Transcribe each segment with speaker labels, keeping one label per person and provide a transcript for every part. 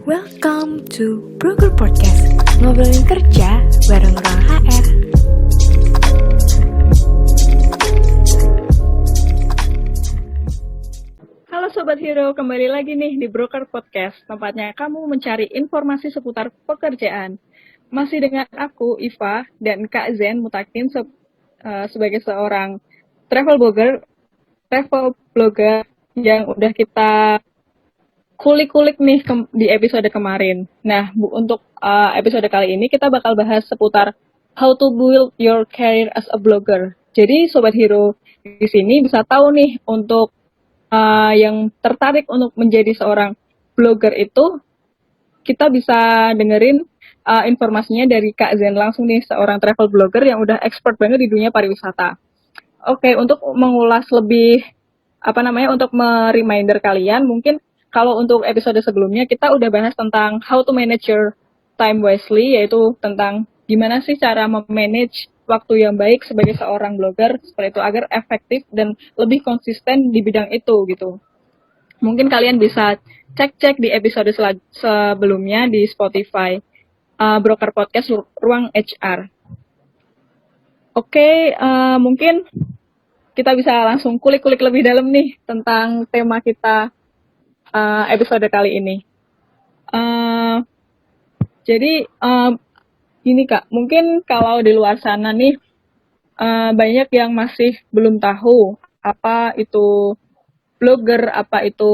Speaker 1: Welcome to Broker Podcast, ngobrolin kerja bareng orang HR.
Speaker 2: Halo Sobat Hero, kembali lagi nih di Broker Podcast, tempatnya kamu mencari informasi seputar pekerjaan. Masih dengan aku, Iva, dan Kak Zen Mutakin sebagai seorang travel blogger yang udah kita kulik-kulik nih di episode kemarin. Nah, untuk episode kali ini kita bakal bahas seputar how to build your career as a blogger. Jadi Sobat Hero di sini bisa tahu nih untuk yang tertarik untuk menjadi seorang blogger itu, kita bisa dengerin informasinya dari Kak Zen langsung nih, seorang travel blogger yang udah expert banget di dunia pariwisata. Oke, untuk mengulas lebih untuk me-reminder kalian, mungkin kalau untuk episode sebelumnya kita udah bahas tentang how to manage your time wisely, yaitu tentang gimana sih cara memanage waktu yang baik sebagai seorang blogger seperti itu agar efektif dan lebih konsisten di bidang itu gitu. Mungkin kalian bisa cek-cek di episode sebelumnya di Spotify Broker Podcast Ruang HR. Oke, mungkin kita bisa langsung kulik-kulik lebih dalam nih tentang tema kita episode kali ini. Jadi gini Kak, mungkin kalau di luar sana nih banyak yang masih belum tahu apa itu blogger, apa itu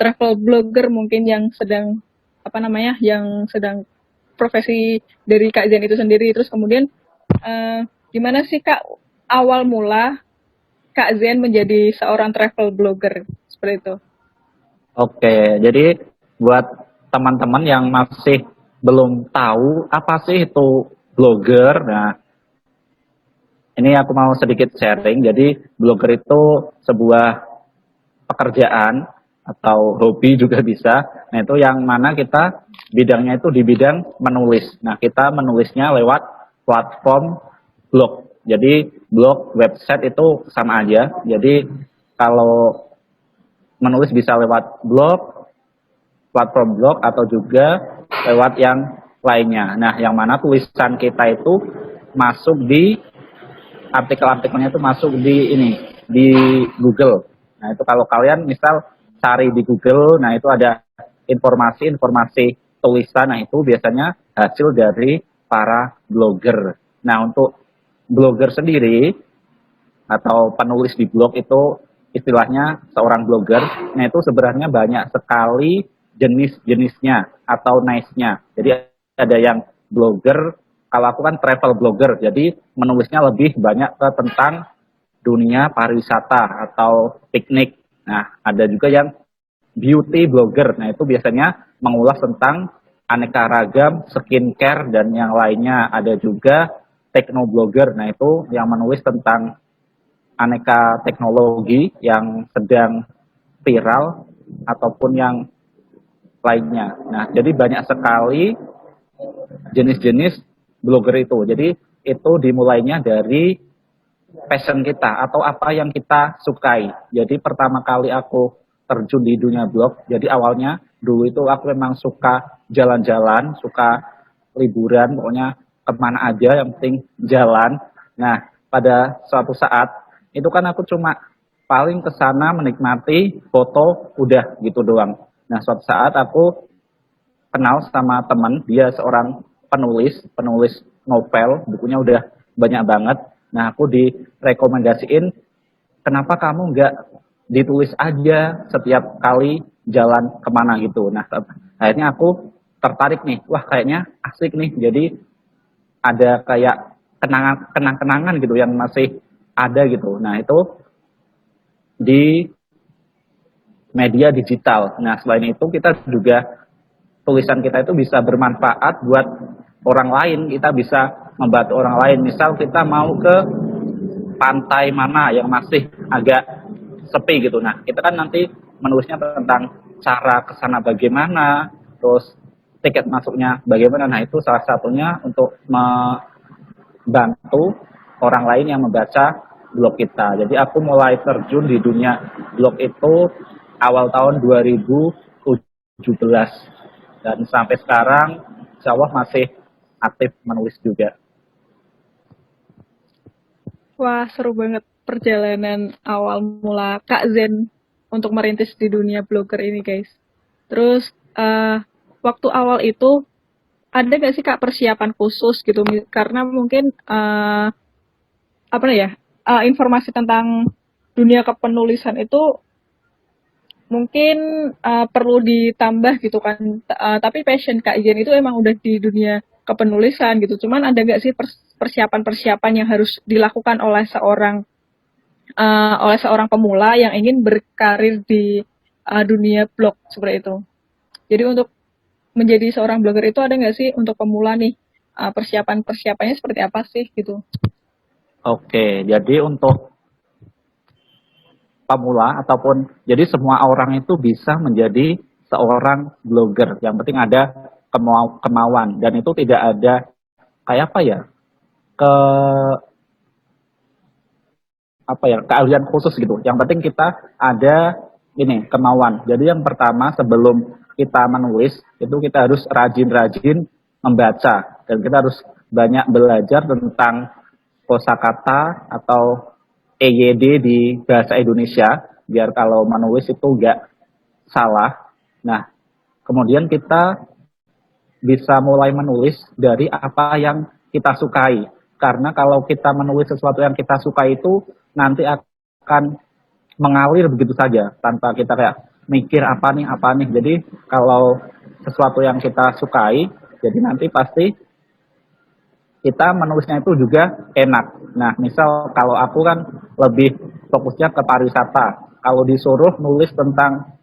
Speaker 2: travel blogger, mungkin yang sedang yang sedang profesi dari Kak Zen itu sendiri. Terus kemudian gimana sih Kak awal mula Kak Zen menjadi seorang travel blogger seperti itu?
Speaker 3: Oke, jadi buat teman-teman yang masih belum tahu apa sih itu blogger, nah ini aku mau sedikit sharing. Jadi blogger itu sebuah pekerjaan atau hobi juga bisa. Nah itu yang mana kita bidangnya itu di bidang menulis. Nah kita menulisnya lewat platform blog. Jadi blog, website itu sama aja. Jadi kalau menulis bisa lewat blog, platform blog, atau juga lewat yang lainnya. Nah, yang mana tulisan kita itu masuk di artikel-artikelnya itu masuk di Google. Nah, itu kalau kalian misal cari di Google, nah itu ada informasi-informasi tulisan, nah itu biasanya hasil dari para blogger. Nah, untuk blogger sendiri atau penulis di blog itu istilahnya seorang blogger, nah itu sebenarnya banyak sekali jenis-jenisnya atau niche-nya. Jadi ada yang blogger, kalau aku kan travel blogger, jadi menulisnya lebih banyak ke tentang dunia pariwisata atau piknik. Nah, ada juga yang beauty blogger, nah itu biasanya mengulas tentang aneka ragam skincare dan yang lainnya. Ada juga teknoblogger, nah itu yang menulis tentang aneka teknologi yang sedang viral ataupun yang lainnya. Nah, jadi banyak sekali jenis-jenis blogger itu. Jadi itu dimulainya dari passion kita atau apa yang kita sukai. Jadi pertama kali aku terjun di dunia blog, jadi awalnya dulu itu aku memang suka jalan-jalan, suka liburan, pokoknya kemana aja yang penting jalan. Nah, pada suatu saat itu kan aku cuma paling ke sana menikmati foto udah gitu doang. Nah, suatu saat aku kenal sama teman, dia seorang penulis novel, bukunya udah banyak banget. Nah, aku direkomendasiin, kenapa kamu nggak ditulis aja setiap kali jalan kemana gitu. Nah, akhirnya aku tertarik nih, wah kayaknya asik nih. Jadi ada kayak kenang-kenangan gitu yang masih ada gitu. Nah, itu di media digital. Nah, selain itu kita juga tulisan kita itu bisa bermanfaat buat orang lain. Kita bisa membantu orang lain. Misal kita mau ke pantai mana yang masih agak sepi gitu. Nah, kita kan nanti menulisnya tentang cara ke sana bagaimana, terus tiket masuknya bagaimana. Nah, itu salah satunya untuk membantu orang lain yang membaca blog kita. Jadi aku mulai terjun di dunia blog itu awal tahun 2017. dan sampai sekarang insya Allah masih aktif menulis juga.
Speaker 2: Wah, seru banget perjalanan awal mula Kak Zen untuk merintis di dunia blogger ini, guys. Terus, waktu awal itu ada nggak sih Kak persiapan khusus gitu? Karena mungkin apa ya, informasi tentang dunia kepenulisan itu mungkin perlu ditambah gitu kan. Tapi passion Kak Zen itu emang udah di dunia kepenulisan gitu. Cuman ada nggak sih persiapan-persiapan yang harus dilakukan oleh seorang pemula yang ingin berkarir di dunia blog seperti itu. Jadi untuk menjadi seorang blogger itu ada nggak sih untuk pemula nih persiapan-persiapannya seperti apa sih gitu?
Speaker 3: Oke, jadi untuk pemula ataupun jadi semua orang itu bisa menjadi seorang blogger. Yang penting ada kemauan dan itu tidak ada kayak apa ya ke keahlian khusus gitu. Yang penting kita ada ini kemauan. Jadi yang pertama sebelum kita menulis itu kita harus rajin-rajin membaca dan kita harus banyak belajar tentang kosakata atau EYD di bahasa Indonesia biar kalau menulis itu enggak salah. Nah, kemudian kita bisa mulai menulis dari apa yang kita sukai. Karena kalau kita menulis sesuatu yang kita suka itu nanti akan mengalir begitu saja tanpa kita kayak mikir apa nih. Jadi kalau sesuatu yang kita sukai, jadi nanti pasti kita menulisnya itu juga enak. Nah, misal kalau aku kan lebih fokusnya ke pariwisata. Kalau disuruh nulis tentang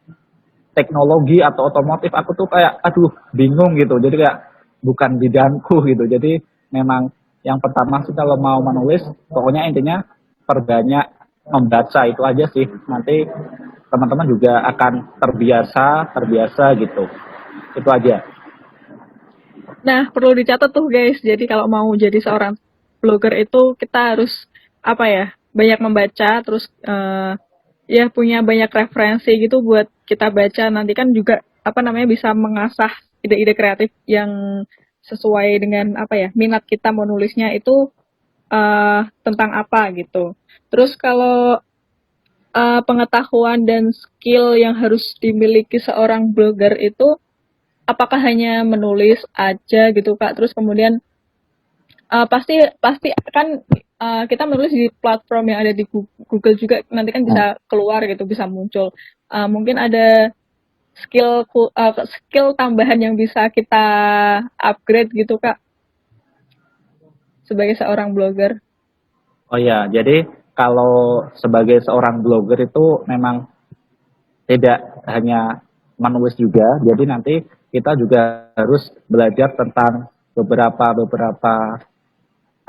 Speaker 3: teknologi atau otomotif, aku tuh kayak, aduh, bingung gitu. Jadi kayak bukan bidangku gitu. Jadi memang yang pertama sih kalau mau menulis, pokoknya intinya perbanyak membaca itu aja sih. Nanti teman-teman juga akan terbiasa gitu. Itu aja.
Speaker 2: Nah, perlu dicatat tuh guys. Jadi kalau mau jadi seorang blogger itu kita harus apa ya? Banyak membaca, terus ya punya banyak referensi gitu buat kita baca. Nanti kan juga apa namanya bisa mengasah ide-ide kreatif yang sesuai dengan apa ya minat kita mau nulisnya itu tentang apa gitu. Terus kalau pengetahuan dan skill yang harus dimiliki seorang blogger itu apakah hanya menulis aja gitu Kak? Terus kemudian pasti pasti kan kita menulis di platform yang ada di Google juga nanti kan bisa keluar gitu, bisa muncul. Mungkin ada skill tambahan yang bisa kita upgrade gitu Kak sebagai seorang blogger.
Speaker 3: Oh ya, jadi kalau sebagai seorang blogger itu memang tidak hanya menulis juga, jadi nanti kita juga harus belajar tentang beberapa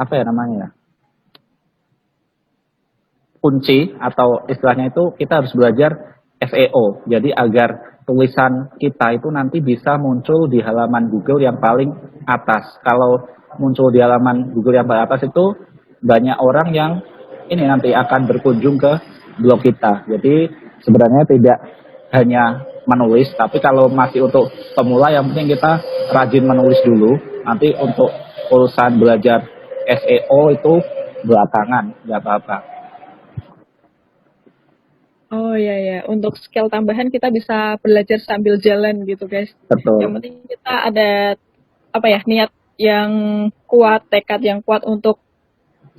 Speaker 3: apa ya namanya kunci atau istilahnya itu kita harus belajar SEO. Jadi agar tulisan kita itu nanti bisa muncul di halaman Google yang paling atas. Kalau muncul di halaman Google yang paling atas itu banyak orang yang ini nanti akan berkunjung ke blog kita. Jadi sebenarnya tidak hanya menulis, tapi kalau masih untuk pemula yang penting kita rajin menulis dulu. Nanti untuk urusan belajar SEO itu belakangan, nggak apa-apa.
Speaker 2: Oh iya ya, untuk skill tambahan kita bisa belajar sambil jalan gitu guys.
Speaker 3: Betul.
Speaker 2: Yang penting kita ada apa ya niat yang kuat, tekad yang kuat untuk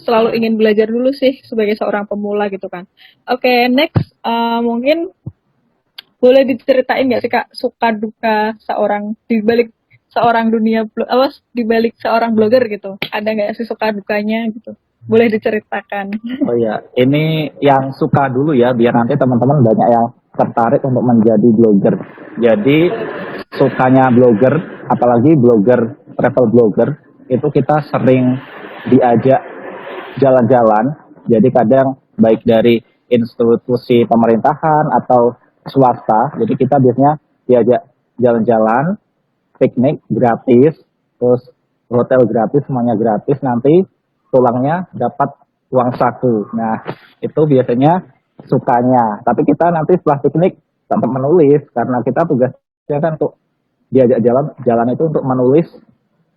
Speaker 2: selalu ingin belajar dulu sih sebagai seorang pemula gitu kan. Oke, next mungkin boleh diceritain nggak sih Kak suka duka seorang di balik seorang di balik seorang blogger gitu. Ada nggak sih suka dukanya gitu? Boleh diceritakan.
Speaker 3: Oh iya, ini yang suka dulu ya, biar nanti teman-teman banyak yang tertarik untuk menjadi blogger. Jadi sukanya blogger, apalagi blogger, travel blogger, itu kita sering diajak jalan-jalan. Jadi kadang baik dari institusi pemerintahan atau swasta, jadi kita biasanya diajak jalan-jalan, piknik gratis, terus hotel gratis, semuanya gratis, nanti pulangnya dapat uang saku. Nah, itu biasanya sukanya. Tapi kita nanti setelah piknik tetap menulis karena kita tugasnya kan untuk diajak jalan itu untuk menulis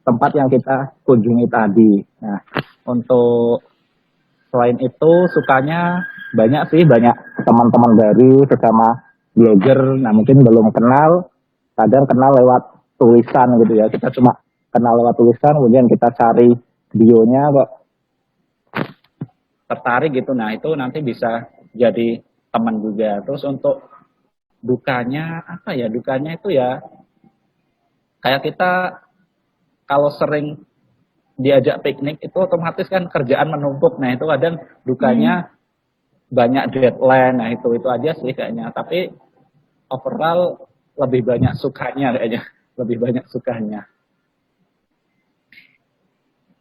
Speaker 3: tempat yang kita kunjungi tadi. Nah, untuk selain itu sukanya banyak sih, banyak teman-teman baru sesama blogger. Nah, mungkin belum kenal, kadang kenal lewat tulisan gitu ya. Kita cuma kenal lewat tulisan, kemudian kita cari bionya kok tertarik gitu. Nah, itu nanti bisa jadi teman juga. Terus untuk dukanya apa ya? Dukanya itu ya kayak kita kalau sering diajak piknik itu otomatis kan kerjaan menumpuk. Nah, itu kadang dukanya banyak deadline. Nah, itu aja sih kayaknya. Tapi overall lebih banyak sukanya kayaknya. Lebih banyak sukanya.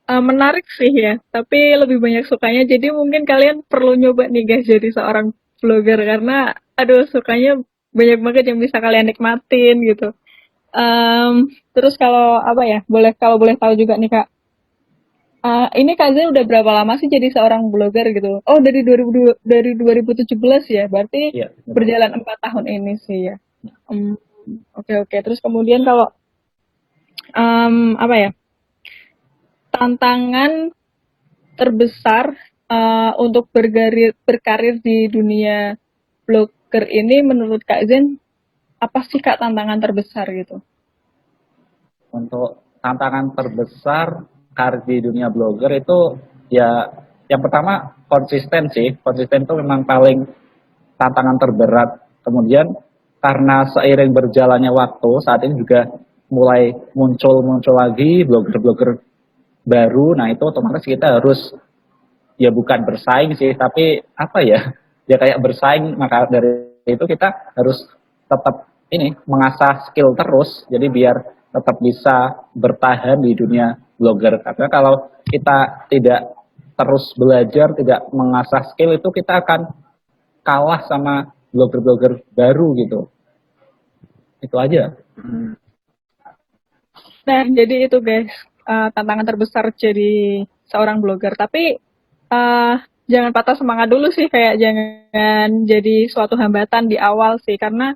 Speaker 2: Menarik sih ya, tapi lebih banyak sukanya. Jadi mungkin kalian perlu nyoba nih guys jadi seorang vlogger karena aduh sukanya banyak banget yang bisa kalian nikmatin gitu. Terus kalau apa ya, kalau boleh tahu juga nih Kak, ini Kak Zen udah berapa lama sih jadi seorang blogger gitu? Oh dari 2017 ya, berarti
Speaker 3: Iya, betul.
Speaker 2: berjalan 4 tahun ini sih ya. Hmm, oke. Terus kemudian kalau apa ya, tantangan terbesar untuk berkarir di dunia blogger ini menurut Kak Zen apa sih Kak tantangan terbesar gitu?
Speaker 3: Untuk tantangan terbesar karir di dunia blogger itu ya yang pertama konsisten sih. Konsisten itu memang paling tantangan terberat. Kemudian karena seiring berjalannya waktu saat ini juga mulai muncul lagi blogger-blogger baru. Nah, itu otomatis kita harus ya bukan bersaing sih, tapi apa ya? Ya kayak bersaing, maka dari itu kita harus tetap ini mengasah skill terus. Jadi biar tetap bisa bertahan di dunia blogger. Karena kalau kita tidak terus belajar, tidak mengasah skill itu kita akan kalah sama blogger-blogger baru gitu. Itu aja.
Speaker 2: Nah, jadi itu guys, tantangan terbesar jadi seorang blogger. Tapi jangan patah semangat dulu sih, kayak jangan jadi suatu hambatan di awal sih, karena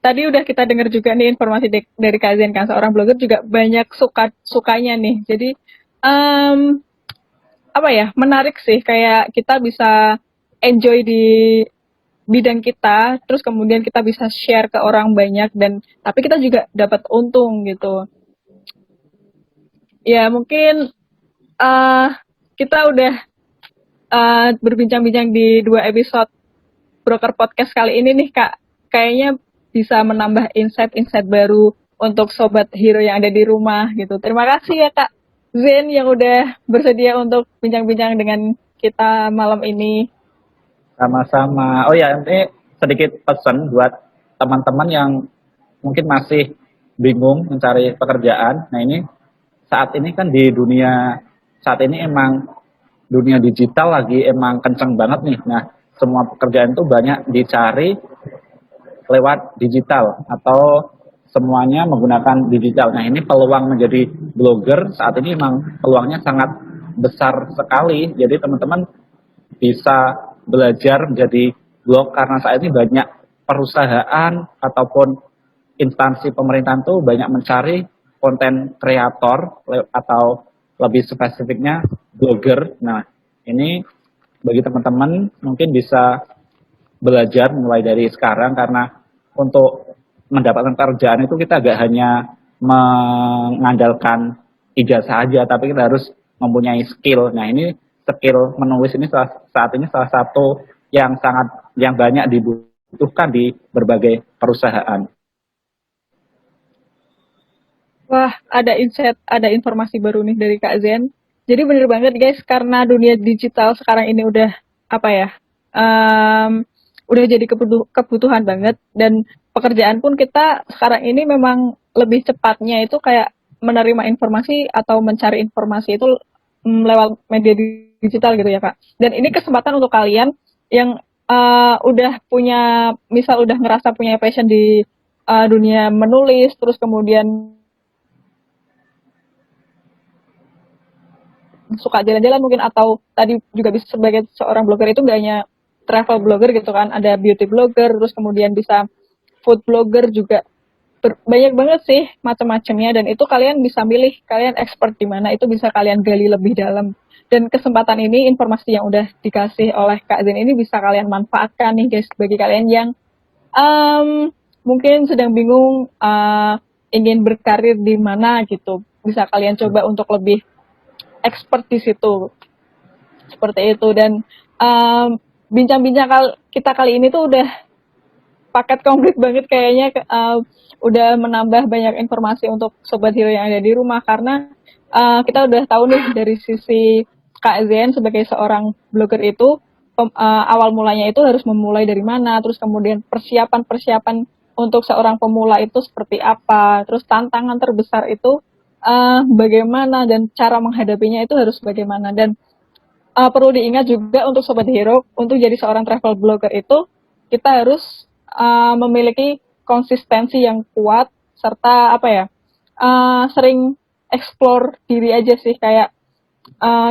Speaker 2: tadi udah kita dengar juga nih informasi dari Kak Zen kan, seorang blogger juga banyak sukanya nih. Jadi apa ya, menarik sih, kayak kita bisa enjoy di bidang kita, terus kemudian kita bisa share ke orang banyak dan tapi kita juga dapat untung gitu. Ya mungkin uh, kita udah berbincang-bincang di 2 episode Broker Podcast kali ini nih Kak. Kayaknya bisa menambah insight-insight baru untuk sobat hero yang ada di rumah gitu. Terima kasih ya Kak Zen yang udah bersedia untuk bincang-bincang dengan kita malam ini.
Speaker 3: Sama-sama. Oh ya, ini sedikit pesan buat teman-teman yang mungkin masih bingung mencari pekerjaan. Nah, ini saat ini kan di dunia saat ini emang dunia digital lagi emang kenceng banget nih. Nah, semua pekerjaan itu banyak dicari lewat digital atau semuanya menggunakan digital. Nah, ini peluang menjadi blogger saat ini emang peluangnya sangat besar sekali. Jadi teman-teman bisa belajar menjadi blog karena saat ini banyak perusahaan ataupun instansi pemerintahan tuh banyak mencari konten kreator atau lebih spesifiknya blogger. Nah, ini bagi teman-teman mungkin bisa belajar mulai dari sekarang karena untuk mendapatkan pekerjaan itu kita gak hanya mengandalkan ijazah saja, tapi kita harus mempunyai skill. Nah, ini skill menulis ini saat ini salah satu yang banyak dibutuhkan di berbagai perusahaan.
Speaker 2: Wah, ada insight, ada informasi baru nih dari Kak Zen. Jadi bener banget guys, karena dunia digital sekarang ini udah apa ya, udah jadi kebutuhan banget dan pekerjaan pun kita sekarang ini memang lebih cepatnya itu kayak menerima informasi atau mencari informasi itu lewat media digital gitu ya Kak. Dan ini kesempatan untuk kalian yang udah punya, misal udah ngerasa punya passion di dunia menulis, terus kemudian suka jalan-jalan mungkin, atau tadi juga bisa sebagai seorang blogger itu nggak hanya travel blogger gitu kan, ada beauty blogger, terus kemudian bisa food blogger juga. banyak banget sih macam-macamnya, dan itu kalian bisa milih kalian expert di mana, itu bisa kalian gali lebih dalam. Dan kesempatan ini, informasi yang udah dikasih oleh Kak Zen ini bisa kalian manfaatkan nih guys, bagi kalian yang mungkin sedang bingung ingin berkarir di mana gitu, bisa kalian coba untuk lebih expert di situ, seperti itu. Dan bincang-bincang kita kali ini tuh udah paket komplit banget kayaknya, udah menambah banyak informasi untuk Sobat Hero yang ada di rumah, karena kita udah tahu nih dari sisi Kak Zen sebagai seorang blogger itu, awal mulanya itu harus memulai dari mana, terus kemudian persiapan untuk seorang pemula itu seperti apa, terus tantangan terbesar itu bagaimana, dan cara menghadapinya itu harus bagaimana. Dan perlu diingat juga untuk Sobat Hero, untuk jadi seorang travel blogger itu kita harus memiliki konsistensi yang kuat, serta sering explore diri aja sih, kayak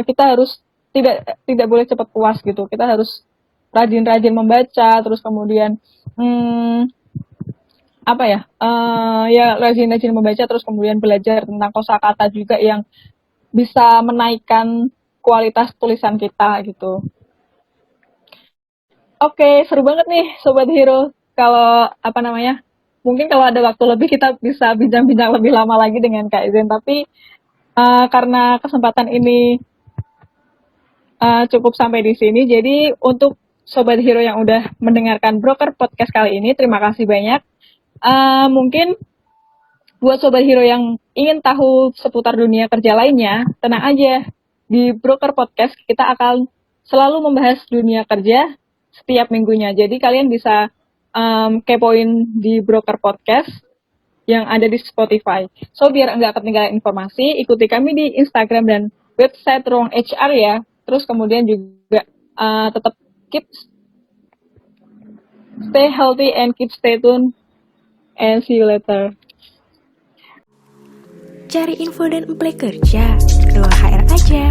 Speaker 2: kita harus tidak boleh cepat puas gitu, kita harus rajin-rajin membaca, terus kemudian rajin-rajin membaca, terus kemudian belajar tentang kosakata juga yang bisa menaikkan kualitas tulisan kita gitu. Oke, seru banget nih Sobat Hero. Kalau mungkin kalau ada waktu lebih kita bisa bincang-bincang lebih lama lagi dengan Kak Zen, tapi karena kesempatan ini cukup sampai di sini. Jadi untuk Sobat Hero yang udah mendengarkan Broker Podcast kali ini, terima kasih banyak. Mungkin buat Sobat Hero yang ingin tahu seputar dunia kerja lainnya, tenang aja. Di Broker Podcast kita akan selalu membahas dunia kerja setiap minggunya. Jadi kalian bisa kepoin di Broker Podcast yang ada di Spotify. So biar nggak ketinggalan informasi, ikuti kami di Instagram dan website Ruang HR ya. Terus kemudian juga tetap stay healthy and keep stay tuned, and see you later.
Speaker 1: Cari info dan apply kerja, Ruang HR aja.